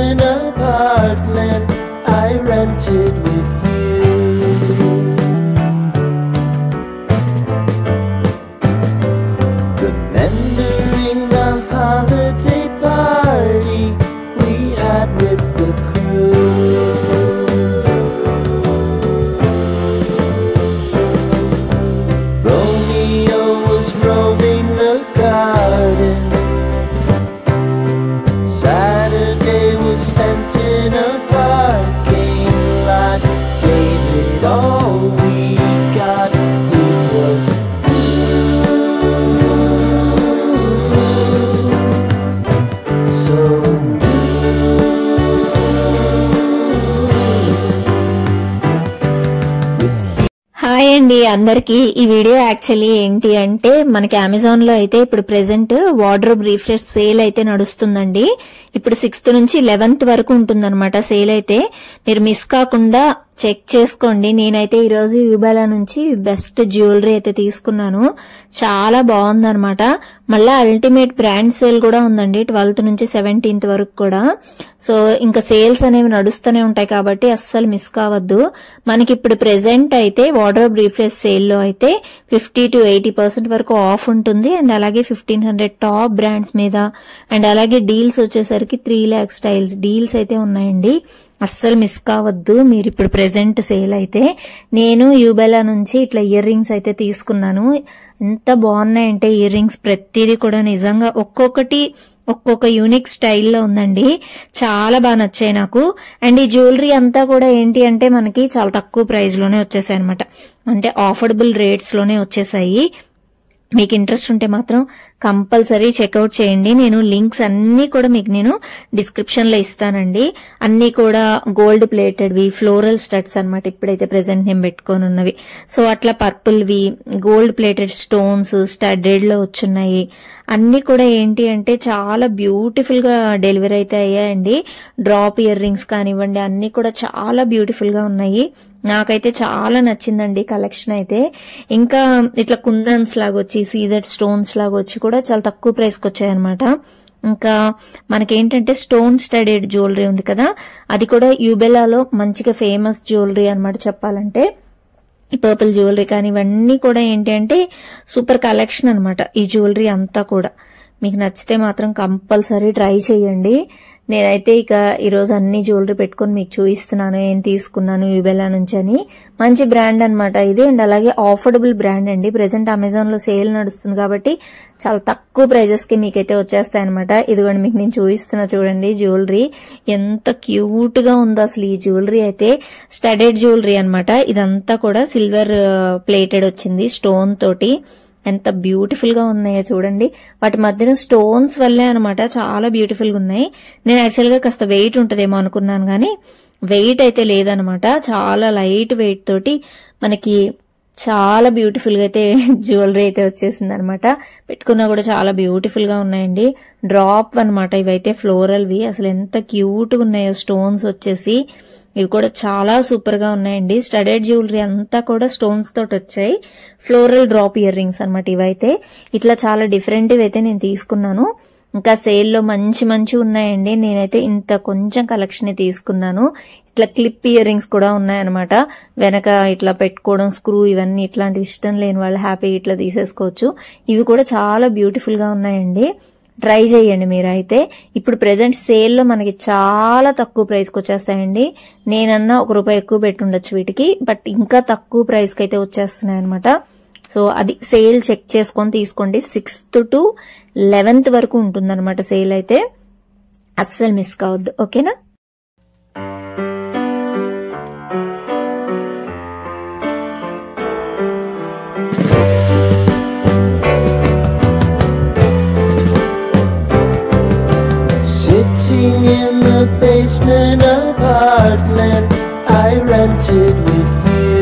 basement apartment I rented with you. Remembering the holiday party we had with the crew. Romeo was roaming the garden. Saturday was spent in a parking lot. Gave it all we got. It was so hi అండి అందరికి. ఈ video actually ఏంటి అంటే మనకి Amazon లో అయితే ఇప్పుడు present wardrobe refresh sale అయితే నడుస్తుందండి. ఇప్పుడు 6th నుంచి 11th వరకు ఉంటుందన్నమాట సేల్ అయితే. మీరు మిస్ కాకుండా చెక్ చేసుకోండి. నేనైతే ఈరోజు యూబెలా నుంచి బెస్ట్ జ్యువెలరీ అయితే తీసుకున్నాను. చాలా బాగుందన్నమాట. మళ్ళా అల్టిమేట్ బ్రాండ్ సేల్ కూడా ఉందండి 12th నుంచి 17th వరకు కూడా. సో ఇంకా సేల్స్ అనేవి నడుస్తూనే ఉంటాయి కాబట్టి అస్సలు మిస్ కావద్దు. మనకి ఇప్పుడు ప్రెసెంట్ అయితే వార్డ్రోబ్ రిఫ్రెష్ సేల్ లో అయితే 50 to 80% వరకు ఆఫ్ ఉంటుంది. అండ్ అలాగే 1500 టాప్ బ్రాండ్స్ మీద అండ్ అలాగే డీల్స్ వచ్చేసరికి 3 lakh స్టైల్స్ డీల్స్ అయితే ఉన్నాయండి. అస్సలు మిస్ కావద్దు. మీరు ఇప్పుడు ప్రెసెంట్ సేల్ అయితే నేను యూబెలా నుంచి ఇట్లా ఇయర్ రింగ్స్ అయితే తీసుకున్నాను. ఎంత బాగున్నాయంటే ఇయర్ రింగ్స్ ప్రతిదీ కూడా నిజంగా ఒక్కొక్కటి ఒక్కొక్క యూనిక్ స్టైల్లో ఉందండి. చాలా బాగా నచ్చాయి నాకు. అండ్ ఈ జ్యువెలరీ అంతా కూడా ఏంటి అంటే మనకి చాలా తక్కువ ప్రైస్ లోనే వచ్చేసాయి అనమాట. అంటే ఆఫర్డబుల్ రేట్స్ లోనే వచ్చేసాయి. మీకు ఇంట్రెస్ట్ ఉంటే మాత్రం కంపల్సరీ చెక్అవుట్ చేయండి. నేను లింక్స్ అన్ని కూడా మీకు నేను డిస్క్రిప్షన్ లో ఇస్తానండి. అన్ని కూడా గోల్డ్ ప్లేటెడ్వి ఫ్లోరల్ స్టడ్స్ అన్నమాట. ఇప్పుడైతే ప్రెసెంట్ నేను పెట్టుకొని ఉన్నవి. సో అట్లా పర్పుల్వి గోల్డ్ ప్లేటెడ్ స్టోన్స్ స్టడెడ్ లో వచ్చున్నాయి. అన్ని కూడా ఏంటి అంటే చాలా బ్యూటిఫుల్ గా డెలివరీ అయితే అయ్యాయండి. డ్రాప్ ఇయర్ రింగ్స్ కానివ్వండి అన్ని కూడా చాలా బ్యూటిఫుల్ గా ఉన్నాయి. నాకైతే చాలా నచ్చిందండి కలెక్షన్ అయితే. ఇంకా ఇట్లా కుందన్స్ లాగా వచ్చి సీజెడ్ స్టోన్స్ లాగా వచ్చి కూడా చాలా తక్కువ ప్రైస్ కి వచ్చాయన్నమాట. ఇంకా మనకేంటంటే స్టోన్ స్టడెడ్ జ్యువెలరీ ఉంది కదా, అది కూడా యూబెలాలో మంచిగా ఫేమస్ జ్యువెలరీ అన్నమాట చెప్పాలంటే. ఈ పర్పుల్ జ్యువెలరీ కానీ ఇవన్నీ కూడా ఏంటి అంటే సూపర్ కలెక్షన్ అన్నమాట. ఈ జ్యువెలరీ అంతా కూడా మీకు నచ్చితే మాత్రం కంపల్సరీ ట్రై చేయండి. నేనైతే ఇక ఈరోజు అన్ని జ్యువెలరీ పెట్టుకుని మీకు చూపిస్తున్నాను ఏం తీసుకున్నాను యూబెలా నుంచి అని. మంచి బ్రాండ్ అన్నమాట ఇది. అండ్ అలాగే ఆఫర్డబుల్ బ్రాండ్ అండి. ప్రెసెంట్ అమెజాన్ లో సేల్ నడుస్తుంది కాబట్టి చాలా తక్కువ ప్రైజెస్ కి మీకైతే వచ్చేస్తాయి అనమాట. ఇదిగోండి మీకు నేను చూపిస్తున్నా చూడండి జ్యువెలరీ ఎంత క్యూట్ గా ఉందో అసలు. ఈ జ్యువెలరీ అయితే స్టడెడ్ జ్యువెలరీ అన్నమాట. ఇదంతా కూడా సిల్వర్ ప్లేటెడ్ వచ్చింది స్టోన్ తోటి. ఎంత బ్యూటిఫుల్ గా ఉన్నాయో చూడండి. వాటి మధ్యన స్టోన్స్ వల్లే అనమాట చాలా బ్యూటిఫుల్ గా ఉన్నాయి. నేను యాక్చువల్ గా కాస్త వెయిట్ ఉంటదేమో అనుకున్నాను కానీ వెయిట్ అయితే లేదనమాట. చాలా లైట్ వెయిట్ తోటి మనకి చాలా బ్యూటిఫుల్ గా అయితే జ్యువెలరీ అయితే వచ్చేసింది అనమాట. పెట్టుకున్నా కూడా చాలా బ్యూటిఫుల్ గా ఉన్నాయండి. డ్రాప్ అన్నమాట ఇవైతే ఫ్లోరల్వి. అసలు ఎంత క్యూట్ గా ఉన్నాయో స్టోన్స్ వచ్చేసి. ఇవి కూడా చాలా సూపర్ గా ఉన్నాయండి. స్టడెడ్ జ్యువెలరీ అంతా కూడా స్టోన్స్ తోటి వచ్చాయి. ఫ్లోరల్ డ్రాప్ ఇయర్ రింగ్స్ అనమాట ఇవైతే. ఇట్లా చాలా డిఫరెంట్ అయితే నేను తీసుకున్నాను. ఇంకా సేల్ లో మంచి మంచి ఉన్నాయండి. నేనైతే ఇంత కొంచెం కలెక్షన్ తీసుకున్నాను. ఇట్లా క్లిప్ ఇయర్ రింగ్స్ కూడా ఉన్నాయన్నమాట. వెనక ఇట్లా పెట్టుకోవడం స్క్రూ ఇవన్నీ ఇట్లాంటివి ఇష్టం లేని వాళ్ళు హ్యాపీగా ఇట్లా తీసేసుకోవచ్చు. ఇవి కూడా చాలా బ్యూటిఫుల్ గా ఉన్నాయండి. ట్రై చేయండి మీరైతే. ఇప్పుడు ప్రెసెంట్ సేల్ లో మనకి చాలా తక్కువ ప్రైస్ కి వచ్చేస్తాయండి. నేనన్నా ₹1 ఎక్కువ పెట్టుండొచ్చు వీటికి, బట్ ఇంకా తక్కువ ప్రైస్ కి అయితే వచ్చేస్తున్నాయి అనమాట. సో అది సేల్ చెక్ చేసుకొని తీసుకోండి. 6th to 11th వరకు ఉంటుందన్నమాట సేల్ అయితే. అస్సలు మిస్ కావద్దు. ఓకేనా? Sitting in the basement apartment I rented with you.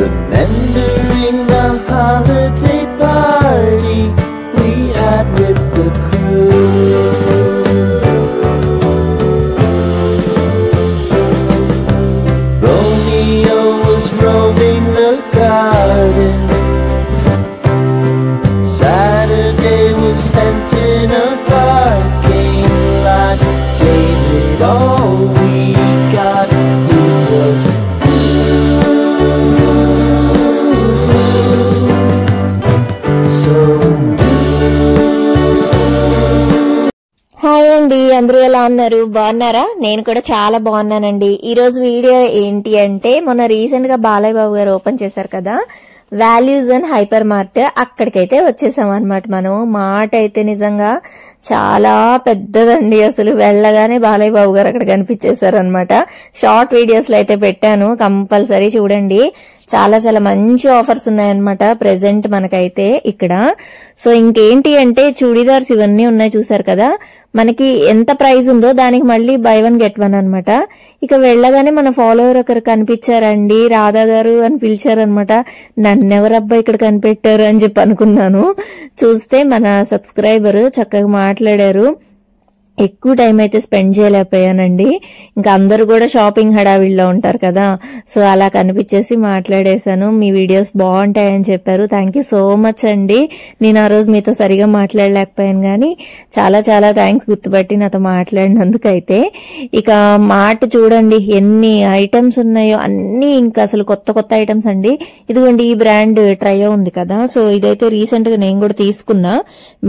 Remembering the holiday party we had with the crew. Romeo was roaming the garden. Saturday అండి, అందరూ ఎలా ఉన్నారు? బాగున్నారా? నేను కూడా చాలా బాగున్నానండి. ఈ రోజు వీడియో ఏంటి అంటే, మొన్న రీసెంట్ గా బాలయ్య బాబు గారు ఓపెన్ చేశారు కదా వాల్యూస్ అండ్ హైపర్ మార్ట్, అక్కడికైతే వచ్చేసాం అనమాట. మనం మాట అయితే నిజంగా చాలా పెద్దదండి. అసలు వెళ్ళగానే బాలయ్య బాబు గారు అక్కడ కనిపించేశారు అనమాట. షార్ట్ వీడియోస్ లో అయితే పెట్టాను, కంపల్సరీ చూడండి. చాలా చాలా మంచి ఆఫర్స్ ఉన్నాయన్నమాట ప్రెసెంట్ మనకైతే ఇక్కడ. సో ఇంకేంటి అంటే చూడీదార్స్ ఇవన్నీ ఉన్నాయి చూసారు కదా, మనకి ఎంత ప్రైస్ ఉందో దానికి మళ్ళీ బై వన్ గెట్ వన్ అనమాట. ఇక వెళ్ళగానే మన ఫాలోవర్ ఒకరు కనిపించారండి, రాధా గారు అని పిలిచారనమాట. నన్నెవరబ్బా ఇక్కడ కనిపెట్టారు అని చెప్పి అనుకున్నాను. చూస్తే మన సబ్స్క్రైబర్ చక్కగా మాట్లాడారు. ఎక్కువ టైం అయితే స్పెండ్ చేయలేకపోయానండి. ఇంకా అందరూ కూడా షాపింగ్ హడావిడిలో ఉంటారు కదా, సో అలా కనిపించేసి మాట్లాడేశాను. మీ వీడియోస్ బాగుంటాయని చెప్పారు. థ్యాంక్ యూ సో మచ్ అండి. నేను ఆ రోజు మీతో సరిగా మాట్లాడలేకపోయాను కానీ చాలా చాలా థ్యాంక్స్ గుర్తుపట్టి నాతో మాట్లాడినందుకైతే. ఇక మాట చూడండి ఎన్ని ఐటమ్స్ ఉన్నాయో, అన్ని ఇంకా అసలు కొత్త కొత్త ఐటమ్స్ అండి. ఇదిగోండి ఈ బ్రాండ్ ట్రయో ఉంది కదా, సో ఇదైతే రీసెంట్ గా నేను కూడా తీసుకున్నా,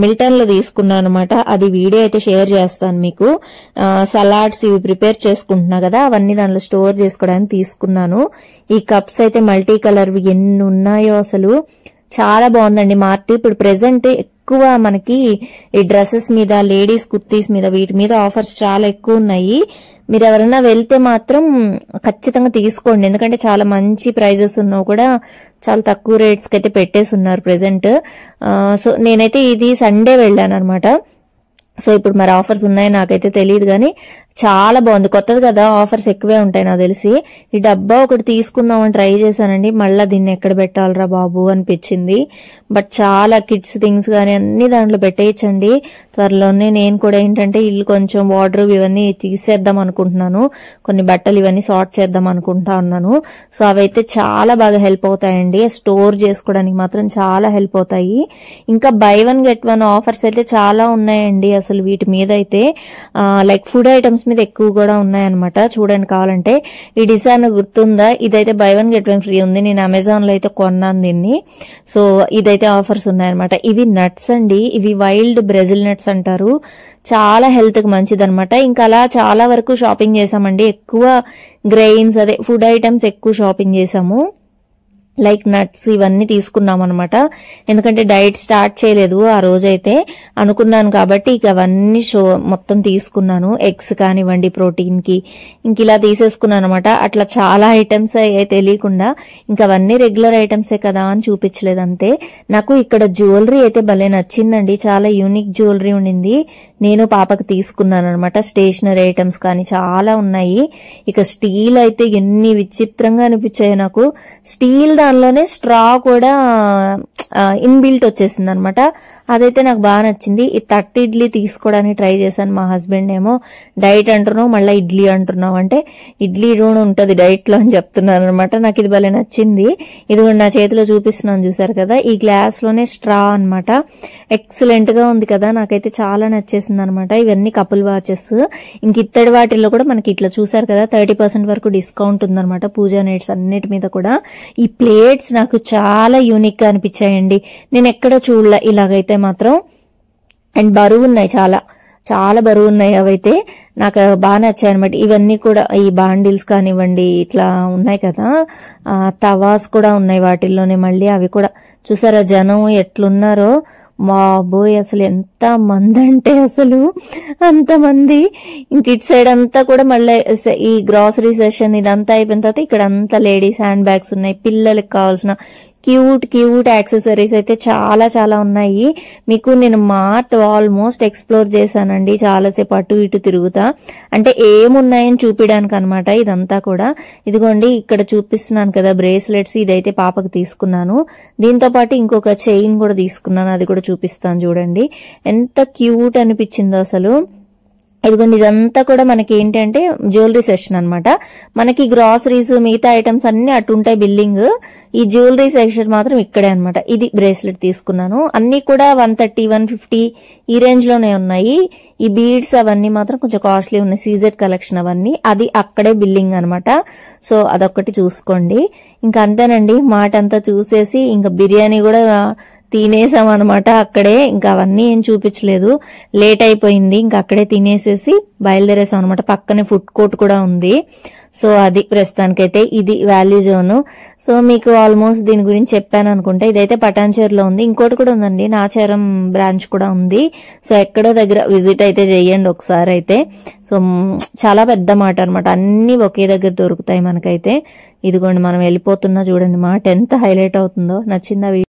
మిల్టన్ లో తీసుకున్నా అనమాట. అది వీడియో అయితే షేర్ చేస్తాను మీకు. సలాడ్స్ ఇవి ప్రిపేర్ చేసుకుంటున్నా కదా, అవన్నీ దానిలో స్టోర్ చేసుకోవడానికి తీసుకున్నాను. ఈ కప్స్ అయితే మల్టీ కలర్ ఎన్ని ఉన్నాయో అసలు చాలా బాగుందండి మార్ట్. ఇప్పుడు ప్రెసెంట్ ఎక్కువ మనకి ఈ డ్రెస్సెస్ మీద, లేడీస్ కుర్తీస్ మీద, వీటి మీద ఆఫర్స్ చాలా ఎక్కువ ఉన్నాయి. మీరు ఎవరైనా వెళ్తే మాత్రం ఖచ్చితంగా తీసుకోండి, ఎందుకంటే చాలా మంచి ప్రైజెస్ ఉన్నావు కూడా చాలా తక్కువ రేట్స్ కి అయితే పెట్టేసి ఉన్నారు ప్రెసెంట్. సో నేనైతే ఇది సండే వెళ్ళాను అనమాట. సో ఇప్పుడు మరి ఆఫర్స్ ఉన్నాయో నాకైతే తెలియదు కానీ చాలా బాగుంది. కొత్తది కదా, ఆఫర్స్ ఎక్కువే ఉంటాయి నాకు తెలిసి. ఈ డబ్బా ఒకటి తీసుకుందామని ట్రై చేశానండి, మళ్ళా దీన్ని ఎక్కడ పెట్టాలరా బాబు అనిపించింది. బట్ చాలా కిడ్స్ థింగ్స్ కానీ అన్ని దాంట్లో పెట్టేయచ్చండి. త్వరలోనే నేను కూడా ఏంటంటే ఇల్లు కొంచెం వార్డ్రోబ్ ఇవన్నీ తీసేద్దాం అనుకుంటున్నాను, కొన్ని బట్టలు ఇవన్నీ సార్ట్ చేద్దాం అనుకుంటా ఉన్నాను. సో అవైతే చాలా బాగా హెల్ప్ అవుతాయండి, స్టోర్ చేసుకోవడానికి మాత్రం చాలా హెల్ప్ అవుతాయి. ఇంకా by one get one offers అయితే చాలా ఉన్నాయండి అసలు వీటి మీద అయితే. లైక్ ఫుడ్ ఐటమ్స్ మీద ఎక్కువ కూడా ఉన్నాయన్నమాట. చూడండి కావాలంటే. ఈ డిజైన్ గుర్తుందా, ఇదైతే by one get one free ఉంది. నేను అమెజాన్ లో అయితే కొన్నాను దీన్ని. సో ఇదైతే ఆఫర్స్ ఉన్నాయన్నమాట. ఇవి నట్స్ అండి, ఇవి వైల్డ్ బ్రెజిల్ నట్స్ అంటారు. చాలా హెల్త్ కి మంచిది అనమాట. ఇంకా అలా చాలా వరకు షాపింగ్ చేసామండి. ఎక్కువ గ్రెయిన్స్ అదే ఫుడ్ ఐటమ్స్ ఎక్కువ షాపింగ్ చేసాము. లైక్ నట్స్ ఇవన్నీ తీసుకున్నాం అనమాట, ఎందుకంటే డైట్ స్టార్ట్ చేయలేదు ఆ రోజైతే, అనుకున్నాను కాబట్టి ఇక అవన్నీ మొత్తం తీసుకున్నాను. ఎగ్స్ కానివ్వండి ప్రోటీన్ కి, ఇంక ఇలా తీసేసుకున్నాను అనమాట. అట్లా చాలా ఐటమ్స్ తెలియకుండా ఇంకా అవన్నీ రెగ్యులర్ ఐటమ్సే కదా అని చూపించలేదు అంతే. నాకు ఇక్కడ జ్యువెలరీ అయితే భలే నచ్చిందండి, చాలా యూనిక్ జ్యువెలరీ ఉండింది. నేను పాపకి తీసుకున్నాను అనమాట. స్టేషనరీ ఐటమ్స్ కానీ చాలా ఉన్నాయి. ఇక స్టీల్ అయితే ఎన్ని విచిత్రంగా అనిపించాయి నాకు. స్టీల్ దానిలోనే స్ట్రా కూడా ఇన్బిల్ట్ వచ్చేసింది అనమాట. అదైతే నాకు బాగా నచ్చింది. ఈ తట్టు ఇడ్లీ తీసుకోవడానికి ట్రై చేశాను. మా హస్బెండ్ ఏమో డైట్ అంటున్నావు మళ్ళీ ఇడ్లీ అంటున్నావు అంటే, ఇడ్లీ కూడా ఉంటది డైట్ లో అని చెప్తున్నాను అనమాట. నాకు ఇది భలే నచ్చింది. ఇది కూడా నా చేతిలో చూపిస్తున్నాను చూసారు కదా, ఈ గ్లాస్ లోనే స్ట్రా అనమాట. ఎక్సలెంట్ గా ఉంది కదా, నాకైతే చాలా నచ్చేసింది అనమాట. ఇవన్నీ కపుల్ వాచెస్. ఇంక ఇత్తడి వాటిల్లో కూడా మనకి ఇట్లా చూసారు కదా 30% వరకు డిస్కౌంట్ ఉందన్నమాట పూజా నైట్స్ అన్నిటి మీద కూడా. ఈ ప్లేట్స్ నాకు చాలా యూనిక్ గా అనిపించాయండి, నేను ఎక్కడ చూడలే ఇలాగైతే మాత్రం. అండ్ బరువు ఉన్నాయి, చాలా చాలా బరువు ఉన్నాయి. అవైతే నాకు బాగా నచ్చాయి అనమాట. ఇవన్నీ కూడా ఈ బాండిల్స్ కానివ్వండి ఇట్లా ఉన్నాయి కదా, తవాస్ కూడా ఉన్నాయి వాటిల్లోనే. మళ్ళీ అవి కూడా చూసారా జనం ఎట్లున్నారో, మాబోయ్ అసలు ఎంత మంది అంటే అసలు అంతమంది. ఇంక ఇటు సైడ్ అంతా కూడా మళ్ళీ ఈ గ్రాసరీ సెషన్ ఇదంతా అయిపోయిన తర్వాత ఇక్కడ అంతా లేడీస్ హ్యాండ్ బ్యాగ్స్ ఉన్నాయి, పిల్లలకి కావాల్సిన క్యూట్ క్యూట్ యాక్సెసరీస్ అయితే చాలా చాలా ఉన్నాయి. మీకు నేను మార్ట్ ఆల్మోస్ట్ ఎక్స్ప్లోర్ చేశానండి, చాలాసేపు అటు ఇటు తిరుగుతా, అంటే ఏమున్నాయని చూపించడానికి అనమాట ఇదంతా కూడా. ఇదిగోండి ఇక్కడ చూపిస్తున్నాను కదా బ్రేస్లెట్స్, ఇదైతే పాపకి తీసుకున్నాను. దీంతో పాటు ఇంకొక చైన్ కూడా తీసుకున్నాను, అది కూడా చూపిస్తాను చూడండి ఎంత క్యూట్ అనిపించిందో అసలు. ఇదిగోండి ఇదంతా కూడా మనకి ఏంటంటే జ్యువెలరీ సెక్షన్ అనమాట. మనకి గ్రాసరీస్ మిగతా ఐటమ్స్ అన్ని అటు ఉంటాయి బిల్డింగ్, ఈ జ్యువెలరీ సెక్షన్ మాత్రం ఇక్కడే అనమాట. ఇది బ్రేస్లెట్ తీసుకున్నాను, అన్ని కూడా 130, 150 ఈ రేంజ్ లోనే ఉన్నాయి. ఈ బీడ్స్ అవన్నీ మాత్రం కొంచెం కాస్ట్లీ ఉన్నాయి, సీజెడ్ కలెక్షన్ అవన్నీ, అది అక్కడే బిల్లింగ్ అనమాట. సో అదొక్కటి చూసుకోండి. ఇంకా అంతేనండి, మాట అంతా చూసేసి ఇంకా బిర్యానీ కూడా తినేసాం అనమాట అక్కడే. ఇంకా అవన్నీ ఏం చూపించలేదు, లేట్ అయిపోయింది. ఇంకా అక్కడే తినేసేసి బయలుదేరేసాం అనమాట. పక్కనే ఫుడ్ కోర్ట్ కూడా ఉంది. సో అది ప్రస్తుతానికైతే ఇది వాల్యూ జోన్. సో మీకు ఆల్మోస్ట్ దీని గురించి చెప్పాను అనుకుంటే. ఇదైతే పటాన్చేరులో ఉంది. ఇంకోటి కూడా ఉందండి, నాచారం బ్రాంచ్ కూడా ఉంది. సో ఎక్కడో దగ్గర విజిట్ అయితే చెయ్యండి ఒకసారి అయితే. సో చాలా పెద్ద మాట అనమాట, అన్ని ఒకే దగ్గర దొరుకుతాయి మనకైతే. ఇదిగోండి మనం వెళ్ళిపోతున్నా చూడండి, మాట ఎంత హైలైట్ అవుతుందో. నచ్చిందా?